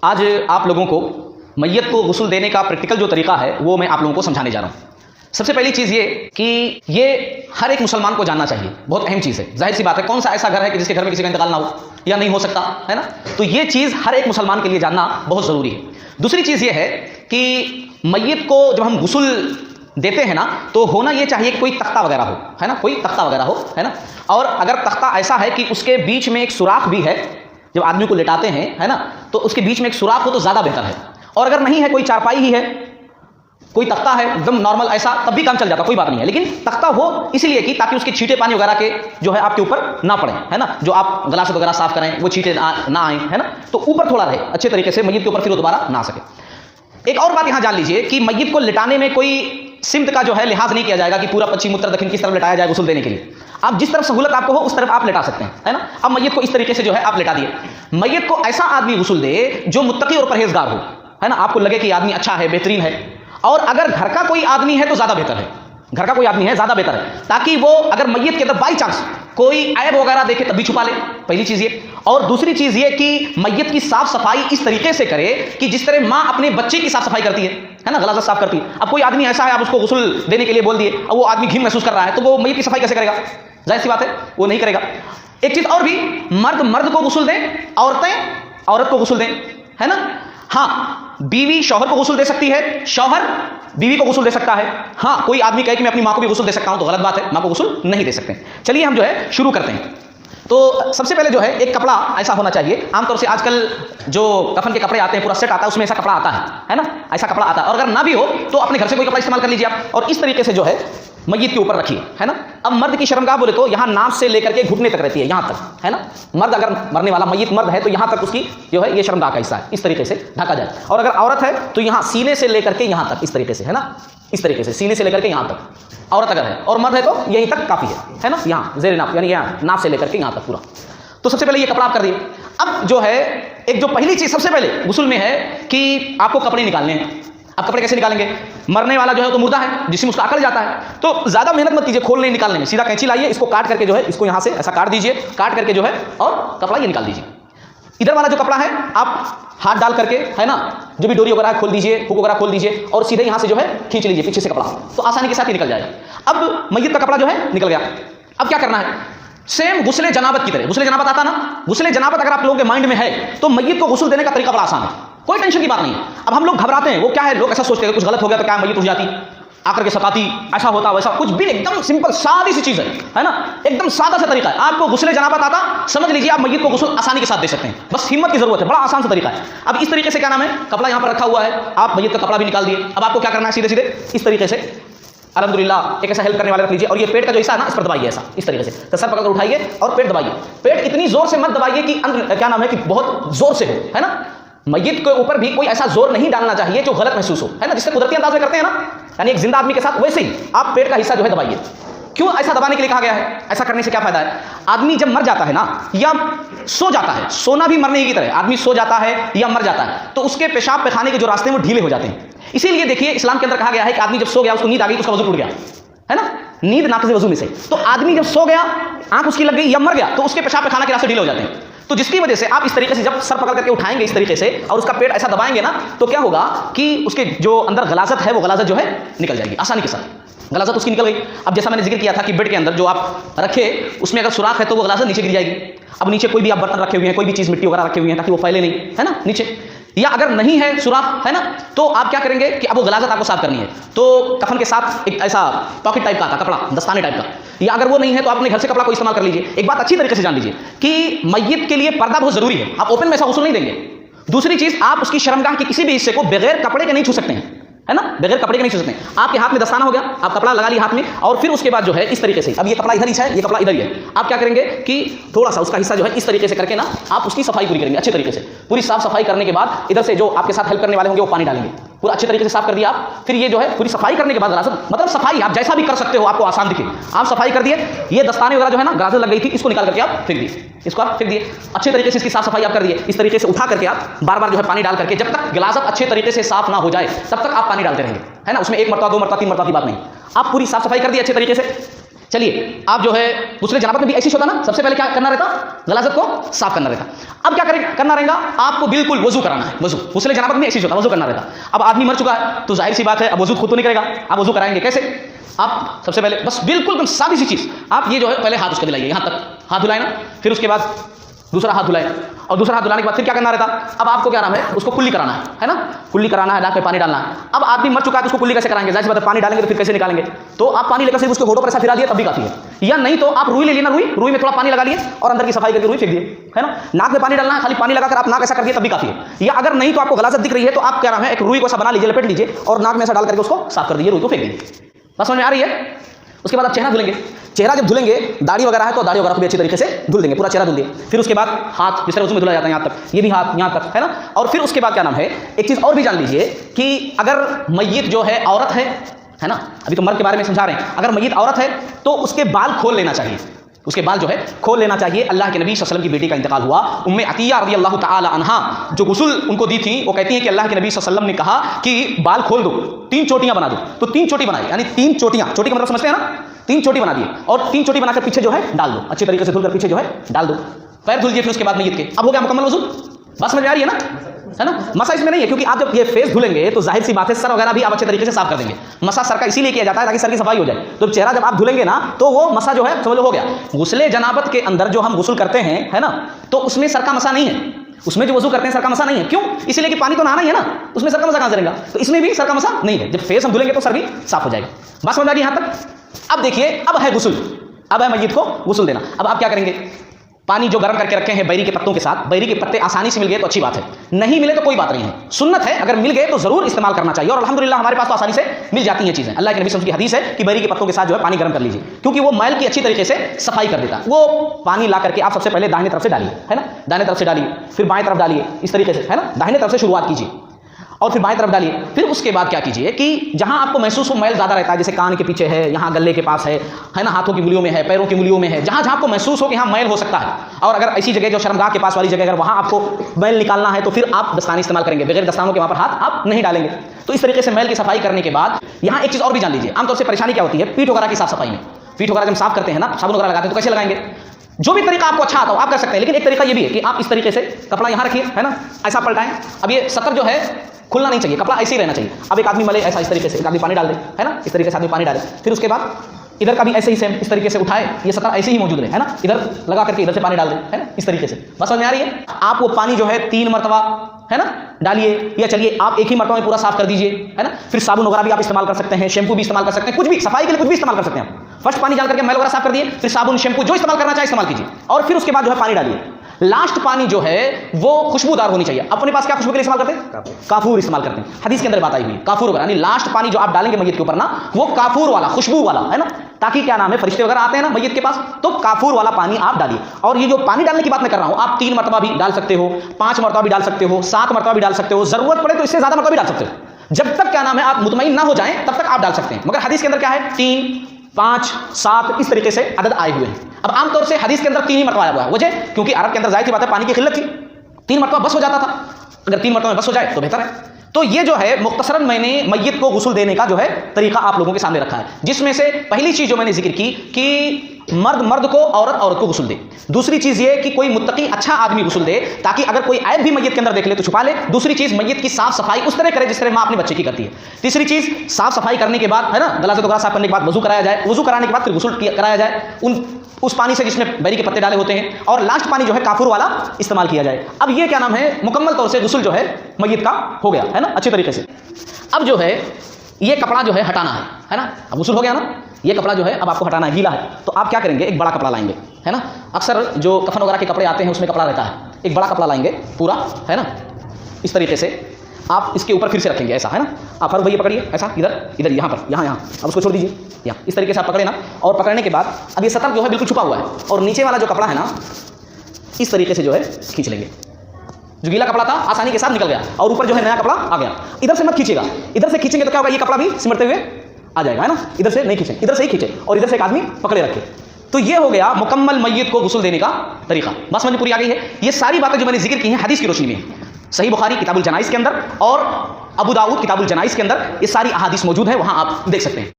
आज आप लोगों को मैयत को गुस्ल देने का प्रैक्टिकल जो तरीका है वो मैं आप लोगों को समझाने जा रहा हूँ। सबसे पहली चीज़ ये कि ये हर एक मुसलमान को जानना चाहिए, बहुत अहम चीज़ है। जाहिर सी बात है, कौन सा ऐसा घर है कि जिसके घर में किसी का इंतकाल ना हो या नहीं हो सकता है ना। तो ये चीज़ हर एक मुसलमान के लिए जानना बहुत ज़रूरी है। दूसरी चीज़ ये है कि मैयत को जब हम गुस्ल देते हैं ना तो होना ये चाहिए कि कोई तख्ता वगैरह हो, है ना, कोई तख्ता वगैरह हो, है ना। और अगर तख्ता ऐसा है कि उसके बीच में एक सुराख भी है, जब आदमी को लेटाते हैं, है ना, तो उसके बीच में एक सुराख हो तो ज़्यादा बेहतर है। और अगर नहीं है, कोई चारपाई ही है, कोई तख्ता है एकदम नॉर्मल ऐसा, तब भी काम चल जाता, कोई बात नहीं है। लेकिन तख्ता हो इसलिए कि ताकि उसके छींटे पानी वगैरह के जो है आपके ऊपर ना पड़े, है ना, जो आप गलास वगैरह साफ करें वो छींटे ना आए, है ना, तो ऊपर थोड़ा रहे अच्छे तरीके से, मैयत के ऊपर फिर वो दोबारा ना आ सके। एक और बात यहां जान लीजिए कि मैयत को लिटाने में कोई सिमत का जो है लिहाज नहीं किया जाएगा कि पूरा पश्चिम उत्तर दक्षिण किस तरफ लिटाया जाए गुस्ल देने के लिए। आप जिस तरफ सहूलत आपको हो उस तरफ आप लिटा सकते हैं, है ना। अब मैयत को इस तरीके से जो है आप लिटा दिए। मैयत को ऐसा आदमी गुस्ल दे जो मुत्तकी और परहेजगार हो, है ना, आपको लगे कि आदमी अच्छा है, बेहतरीन है। और अगर घर का कोई आदमी है तो ज्यादा बेहतर है, घर का कोई आदमी है ज्यादा बेहतर है, ताकि वो अगर मैयत के अंदर बाई चांस कोई ऐब वगैरह देखे तब भी छुपा ले, पहली चीज ये। और दूसरी चीज ये कि मैयत की साफ सफाई इस तरीके से करे कि जिस तरह माँ अपने बच्चे की साफ सफाई करती है ना, गलाज़त साफ करती है। अब कोई आदमी ऐसा है, आप उसको गुस्ल देने के लिए बोल दिए, अब वो आदमी घिन महसूस कर रहा है, तो वो मैयत की सफाई कैसे करेगा? जाहिर सी बात है, वो नहीं करेगा। एक चीज और भी, मर्द को गुस्ल दें, औरतें औरत को गुस्ल दें, है ना। हाँ, बीवी शौहर को गुस्ल दे सकती है, शौहर बीवी को गुस्ल दे सकता है। हाँ, कोई आदमी कहे कि मैं अपनी माँ को भी गुस्ल दे सकता हूं तो गलत बात है, माँ को गुस्ल नहीं दे सकते। चलिए हम जो है शुरू करते हैं। तो सबसे पहले जो है एक कपड़ा ऐसा होना चाहिए, आमतौर से आजकल जो कफन के कपड़े आते हैं, पूरा सेट आता है, उसमें ऐसा कपड़ा आता है ना, ऐसा कपड़ा आता है। और अगर ना भी हो तो अपने घर से कोई कपड़ा इस्तेमाल कर लीजिए आप, और इस तरीके से जो है मैयत के ऊपर रखिए, है ना। अब मर्द की शर्मगाह बोले तो यहाँ नाभ से लेकर के घुटने तक रहती है, यहाँ तक, है ना। मर्द अगर मरने वाला मैयत मर्द है तो यहाँ तक उसकी जो है ये शर्मगाह का हिस्सा है, इस तरीके से ढका जाए। और अगर औरत है तो यहाँ सीने से लेकर के यहाँ तक, इस तरीके से, है ना, इस तरीके से सीने से लेकर के यहाँ तक औरत अगर है, और मर्द है तो यहीं तक काफी है ना, यहाँ जेर नाप यानी यहाँ नाभ से लेकर के यहाँ तक पूरा। तो सबसे पहले ये कपड़ा आप कर दिए। अब जो है एक जो पहली चीज सबसे पहले गुस्ल में है कि आपको कपड़े निकालने हैं। अब कपड़े कैसे निकालेंगे? मरने वाला जो है तो मुर्दा है, जिसमें उसका अकल जाता है, तो ज्यादा मेहनत मत कीजिए खोलने निकालने में। सीधा कैंची लाइए, इसको काट करके जो है इसको यहां से ऐसा काट दीजिए, काट करके जो है और कपड़ा ये निकाल दीजिए। इधर वाला जो कपड़ा है आप हाथ डाल करके, है ना, जो भी डोरी वगैरह खोल दीजिए, हुक वगैरह खोल दीजिए और सीधे यहां से जो है खींच लीजिए पीछे से कपड़ा, तो आसानी के साथ ही निकल जाएगा। अब मैयत का कपड़ा जो है निकल गया। अब क्या करना है? सेम गुस्ले जनाबत की तरह, गुस्ले जनाबत आता ना, गुस्ले जनाबत अगर आप लोगों के माइंड में है तो मैयत को गुस्ल देने का तरीका बड़ा आसान है, कोई टेंशन की बात नहीं है। अब हम लोग घबराते हैं, वो क्या है, लोग ऐसा सोचते हैं कुछ गलत हो गया तो क्या मैयत उठ जाती, आकर के सताती, ऐसा होता वैसा, कुछ भी एकदम सिंपल सादी सी चीज है ना, एकदम सादा सा तरीका है। आपको गुस्ले जनाबत आता, समझ लीजिए आप मैयत को गुस्ल आसानी के साथ दे सकते हैं, बस हिम्मत की जरूरत है, बड़ा आसान सा तरीका है। अब इस तरीके से क्या नाम है, कपड़ा यहाँ पर रखा हुआ है, आप मैयत का कपड़ा भी निकाल दिए। अब आपको क्या करना है, सीधे सीधे इस तरीके से अल्हम्दुलिल्लाह एक ऐसा हेल्प करने वाले रख लीजिए, और ये पेट का जो हिस्सा है ना इस पर दबाइए ऐसा, इस तरीके से, तो सर पकड़कर उठाइए और पेट दबाइए। पेट इतनी जोर से मत दबाइए कि क्या नाम है कि बहुत जोर से हो, है ना। मैयत के ऊपर भी कोई ऐसा जोर नहीं डालना चाहिए जो गलत महसूस हो, है ना, जिससे कुदरती अंदाज में करते हैं ना, यानी एक जिंदा आदमी के साथ, वैसे ही आप पेट का हिस्सा जो है दबाइए। क्यों ऐसा दबाने के लिए कहा गया है? ऐसा करने से क्या फायदा है? आदमी जब मर जाता है ना या सो जाता है, सोना भी मरने की तरह, आदमी सो जाता है या मर जाता है तो उसके पेशाब पैखाने के जो रास्ते हैं वो ढीले हो जाते हैं। इसीलिए देखिए इस्लाम के अंदर कहा गया है कि आदमी जब सो गया, उसको नींद आ गई, उसका वजू टूट गया, है ना, नींद नाक़िज़ वजू में से, तो आदमी जब सो गया, आंख उसकी लग गई या मर गया तो उसके पेशाब पैखाना के रास्ते ढीले हो जाते हैं। तो जिसकी वजह से आप इस तरीके से जब सर पकड़ करके उठाएंगे इस तरीके से और उसका पेट ऐसा दबाएंगे ना, तो क्या होगा कि उसके जो अंदर गलाजत है वो गलाजत जो है निकल जाएगी आसानी के साथ, गलाजत उसकी निकल गई। अब जैसा मैंने जिक्र किया था कि बेड के अंदर जो आप रखे उसमें अगर सुराख है तो वो गलाजत नीचे गिर जाएगी। अब नीचे कोई भी आप बर्तन रखे हुए हैं, कोई भी चीज मिट्टी वगैरह रखे हुए हैं ताकि वो फैले नहीं, है ना, नीचे, या अगर नहीं है सुराख, है ना, तो आप क्या करेंगे कि अब वो गलाजत आपको साफ करनी है तो कफन के साथ एक ऐसा पॉकेट टाइप का आता कपड़ा, दस्ताने टाइप का, या अगर वो नहीं है तो आप अपने घर से कपड़ा को इस्तेमाल कर लीजिए। एक बात अच्छी तरीके से जान लीजिए कि मैयत के लिए पर्दा बहुत जरूरी है, आप ओपन में ऐसा गुस्ल नहीं देंगे। दूसरी चीज, आप उसकी शर्मगाह के किसी भी हिस्से को बगैर कपड़े के नहीं छू सकते हैं, है ना, बगैर कपड़े के नहीं छू सकते हैं। आपके हाथ में दस्ताना हो गया, आप कपड़ा लगा लिया हाथ में, और फिर उसके बाद जो है इस तरीके से, अब ये कपड़ा इधर ही है, ये कपड़ा इधर ही है, आप क्या करेंगे कि थोड़ा सा उसका हिस्सा जो है इस तरीके से करके ना आप उसकी सफाई पूरी करेंगे अच्छे तरीके से। पूरी साफ सफाई करने के बाद इधर से जो आपके साथ हेल्प करने वाले होंगे वो पानी डालेंगे, पूरा अच्छे तरीके से साफ कर दिया आप। फिर ये जो है पूरी सफाई करने के बाद गलाजत, मतलब सफाई आप जैसा भी कर सकते हो आपको आसान दिखे, आप सफाई कर दिए, ये दस्ताने वगैरह जो है ना गलाजत लग गई थी, इसको निकाल करके आप फेंक दिए, इसको आप फेंक दिए अच्छे तरीके से, इसकी साफ सफाई आप कर दिए। इस तरीके से उठा करके आप बार बार जो है पानी डाल करके, जब तक गलाजत अच्छे तरीके से साफ ना हो जाए तब तक आप पानी डालते रहेंगे, है ना। उसमें 1 मरतबा 2 मरतबा 3 मरतबा की बात नहीं, आप पूरी साफ सफाई कर दी अच्छे तरीके से। चलिए, आप जो है गुस्ले जनाबत में भी ऐसी होता ना, सबसे पहले क्या करना रहता, गलाजत को साफ करना रहता। अब क्या करना रहेगा, आपको बिल्कुल वजू कराना है। वजू गुस्ले जनाबत में ऐसी होता, वजू करना रहता। अब आदमी मर चुका है तो जाहिर सी बात है अब वजू खुद तो नहीं करेगा, आप वजू कराएंगे कैसे? आप सबसे पहले बस बिल्कुल सादी सी चीज, आप ये जो है पहले हाथ उसका दिलाइए, यहां तक हाथ धुलाए ना, फिर उसके बाद दूसरा हाथ धुलाए, और दूसरा हाथ धुलाने के बाद फिर क्या करना रहता, अब आपको क्या नाम है, उसको कुल्ली कराना है ना, कुल्ली कराना है, नाक में पानी डालना है। अब आदमी मर चुका है तो उसको कुल्ली कैसे कराएंगे, जाहिर सी बात है पानी डालेंगे तो फिर कैसे निकालेंगे? तो आप पानी लेकर सिर्फ उसके होठों पर ऐसा फिरा दिए तब भी काफी है, या नहीं तो आप रुई ले लेना, रुई में थोड़ा पानी लगा लिए और अंदर की सफाई करके रुई फेंक दिए, है ना। नाक में पानी डालना है, खाली पानी लगाकर आप नाक ऐसा कर दिए तब भी काफी है। या अगर नहीं तो आपको गलाजत दिख रही है तो आप क्या नाम है, एक रुई को ऐसा बना लीजिए, लपेट लीजिए और नाक में ऐसा डाल करके उसको साफ कर दीजिए, रुई को फेंक दीजिए। बस समझ में आ रही है? उसके बाद आप चेहरा धुलेंगे, चेहरा जब धुलेंगे, दाढ़ी वगैरह है तो दाढ़ी वगैरह को भी अच्छी तरीके से धुल देंगे, पूरा चेहरा धुल दिए। फिर उसके बाद हाथ जिस तरह उसमें धुला जाता है यहाँ तक, ये भी हाथ यहाँ तक, है ना। और फिर उसके बाद क्या नाम है, एक चीज और भी जान लीजिए कि अगर मैयत जो है औरत है ना, अभी तो मर्द के बारे में समझा रहे हैं, अगर मैयत औरत है तो उसके बाल खोल लेना चाहिए, उसके बाल जो है खोल लेना चाहिए। अल्लाह के नबी सल्लल्लाहु अलैहि वसल्लम की बेटी का इंतकाल हुआ, उम्मे अतिया रज़ियल्लाहु ताला अन्हा, जो गुस्ल उनको दी थी, वो कहती हैं कि अल्लाह के नबी सल्लल्लाहु अलैहि वसल्लम ने कहा कि बाल खोल दो, 3 चोटियां बना दो। तो 3 चोटी बनाई, यानी 3 चोटियां, चोटी का मतलब समझते हैं ना, 3 चोटी बना दिए और 3 चोटी बनाकर पीछे जो है डाल दो, अच्छी तरीके से धुलकर पीछे जो है डाल दो, पैर धुल दिए फिर उसके बाद मैयत के। अब हो गया मुकम्मल वजू। बात समझ में आ रही है ना, है ना। मसा इसमें नहीं है, क्योंकि आप जब ये फेस धुलेंगे तो जाहिर सी बात है सर वगैरह भी आप अच्छे तरीके से साफ कर देंगे। मसा सर का इसीलिए किया जाता है ताकि सर की सफाई हो जाए। तो चेहरा जब आप धुलेंगे ना तो वो मसा जो है समझ लो हो गया। गुस्ले जनाबत के अंदर जो हम गुस्ल करते हैं, है ना, तो उसमें सर का मसा नहीं है, उसमें जो वजू करते हैं सर का मसा नहीं है। क्यों? इसलिए कि पानी तो नहाना ही है ना, उसमें सर का मसा कहां से रहेगा, तो इसमें भी सर का मसा नहीं है। जब फेस हम धुलेंगे तो सर भी साफ हो जाएगा। बात समझ आ गई यहां तक? अब देखिए, अब है गुस्ल, अब है मैयत को गुस्ल देना। अब आप क्या करेंगे, पानी जो गर्म करके रखे हैं बैरी के पत्तों के साथ, बैरी के पत्ते आसानी से मिल गए तो अच्छी बात है, नहीं मिले तो कोई बात नहीं है, सुन्नत है, अगर मिल गए तो जरूर इस्तेमाल करना चाहिए। और अल्हम्दुलिल्लाह हमारे पास तो आसानी से मिल जाती हैं चीजें। अल्लाह के नबी सल्लल्लाहु अलैहि वसल्लम की हदीस है कि बैरी के पत्तों के साथ जो है पानी गर्म कर लीजिए, क्योंकि वो मैल की अच्छी तरीके से सफाई कर देता है। वो पानी ला करके आप सबसे पहले दाहिने तरफ से डालिए, है ना, दाहिने तरफ से डालिए, फिर बाएं तरफ डालिए, इस तरीके से, है ना, दाहिने तरफ से शुरुआत कीजिए और फिर बाएं तरफ डालिए। फिर उसके बाद क्या कीजिए कि जहां आपको महसूस हो मैल ज़्यादा रहता है, जैसे कान के पीछे है, यहाँ गले के पास है ना, हाथों की उंगलियों में है, पैरों की उंगलियों में है, जहां जहां आपको महसूस हो कि हाँ मैल हो सकता है, और अगर ऐसी जगह जो शर्मगाह के पास वाली जगह अगर वहां आपको मैल निकालना है तो फिर आप दस्ताने इस्तेमाल करेंगे, बगैर दस्तानों के वहां पर हाथ आप नहीं डालेंगे। तो इस तरीके से मैल की सफाई करने के बाद यहाँ एक चीज़ और भी जान लीजिए, आमतौर से परेशानी क्या होती है पीठ वगैरह की साफ सफाई में। पीठ वगैरह जब साफ करते हैं ना, साबुन वगैरह लगाते हैं तो कैसे लगाएंगे, जो भी तरीका आपको अच्छा आता हो आप कर सकते हैं। लेकिन एक तरीका ये भी है कि आप इस तरीके से कपड़ा यहाँ रखिए, है ना, ऐसा पलटाएं। अब ये सतर जो है खुलना नहीं चाहिए, कपड़ा ऐसे ही रहना चाहिए। अब एक आदमी मले ऐसा इस तरीके से, एक आदमी पानी डाल दे, है ना, इस तरीके से आदमी पानी डाले, फिर उसके बाद इधर का भी ऐसे ही सेम इस तरीके से उठाए, ये सतर ऐसे ही मौजूद रहे, है ना, इधर लगा करके इधर से पानी डाल दे, है ना, इस तरीके से। बस समझ में आ रही है? आप वो पानी जो है 3 मरतबा, है ना, डालिए, या चलिए आप एक ही मरतबा में पूरा साफ कर दीजिए, है ना। फिर साबुन वगैरह भी आप इस्तेमाल कर सकते हैं, शैम्पू भी इस्तेमाल कर सकते हैं, कुछ भी सफाई के लिए कुछ भी इस्तेमाल कर सकते हैं आप। फर्स्ट पानी डाल करके मैल वगैरह साफ कर दिए, फिर साबुन शैम्पू जो इस्तेमाल करना चाहे इस्तेमाल कीजिए, और फिर उसके बाद जो है पानी डालिए। लास्ट पानी जो है वो खुशबूदार होनी चाहिए। अपने पास क्या खुशबू के लिए इस्तेमाल करते हैं, काफूर इस्तेमाल करते हैं। हदीस के अंदर बात आई हुई काफूर वगैरह, यानी लास्ट पानी जो आप डालेंगे मैयत के ऊपर ना, वो काफूर वाला, खुशबू वाला, है ना, ताकि क्या नाम है फरिश्ते वगैरह आते हैं ना मैयत के पास, तो काफूर वाला पानी आप डालिए। और ये जो पानी डालने की बात मैं कर रहा हूं, आप 3 मरतबा भी डाल सकते हो, 5 मरतबा भी डाल सकते हो, 7 मरतबा भी डाल सकते हो, जरूरत पड़े तो इससे ज्यादा मरतबा भी डाल सकते हो। जब तक क्या नाम है आप मुतमईन ना हो जाएं तब तक आप डाल सकते हैं। मगर हदीस के अंदर क्या है, 3, 5, 7 इस तरीके से अदद आए हुए हैं। अब आमतौर से हदीस के अंदर 3 ही मरतबा आया हुआ है, वजह क्योंकि अरब के अंदर जाहिर सी बात है पानी की किल्लत थी, 3 मरतबा बस हो जाता था। अगर 3 मरतबा बस हो जाए तो बेहतर है। तो ये जो है मुख्तसरन मैंने मैयत को गुस्ल देने का जो है तरीका आप लोगों के सामने रखा है, जिसमें से पहली चीज जो मैंने जिक्र की कि मर्द को, औरत को गुस्ल दे। दूसरी चीज ये कि कोई मुत्तकी अच्छा आदमी गुस्ल दे, ताकि अगर कोई ऐब भी मैयत के अंदर देख ले तो छुपा ले। दूसरी चीज मैयत की साफ सफाई उस तरह करे जिस तरह मां अपने बच्चे की करती है। तीसरी चीज साफ सफाई करने के बाद, है ना, गला से तो गला साफ करने के बाद वजू कराया जाए, वजू कराने के बाद फिर गुस्ल कराया जाए उस पानी से जिसमें बैरी के पत्ते डाले होते हैं, और लास्ट पानी जो है काफूर वाला इस्तेमाल किया जाए। अब ये क्या नाम है, मुकम्मल तौर से गुस्ल जो है मैयत का हो गया, है ना, अच्छे तरीके से। अब जो है ये कपड़ा जो है हटाना है ना, अब गुस्ल हो गया ना, ये कपड़ा जो है अब आपको हटाना है, गीला है। तो आप क्या करेंगे, एक बड़ा कपड़ा लाएंगे, है ना, अक्सर जो कफन वगैरह के कपड़े आते हैं उसमें कपड़ा रहता है, एक बड़ा कपड़ा लाएंगे पूरा, है ना, इस तरीके से आप इसके ऊपर फिर से रखेंगे ऐसा, है ना। आप फारूक भैया पकड़िए ऐसा, इधर यहाँ पर, यहाँ अब उसको छोड़ दीजिए, यहाँ इस तरीके से आप पकड़े ना, और पकड़ने के बाद अब ये सतर जो है बिल्कुल छुपा हुआ है, और नीचे वाला जो कपड़ा है ना इस तरीके से जो है खींच लेंगे। जो गीला कपड़ा था आसानी के साथ निकल गया, और ऊपर जो है नया कपड़ा आ गया। इधर से मत खींचेगा, इधर से खींचेंगे तो क्या होगा, ये कपड़ा भी सिमटते हुए आ जाएगा, है ना। इधर से नहीं खींचे, इधर से ही खींचे, और इधर से एक आदमी पकड़े रखे। तो ये हो गया मुकम्मल मैयत को गुस्ल देने का तरीका। बस समझ पूरी आ गई है। ये सारी बातें जो मैंने जिक्र की हैं हदीस की रोशनी में, सही बुखारी किताबुल जनाइज के अंदर और अबू दाऊद किताबुल जनाइज के अंदर ये सारी अहादीस मौजूद है, वहां आप देख सकते हैं।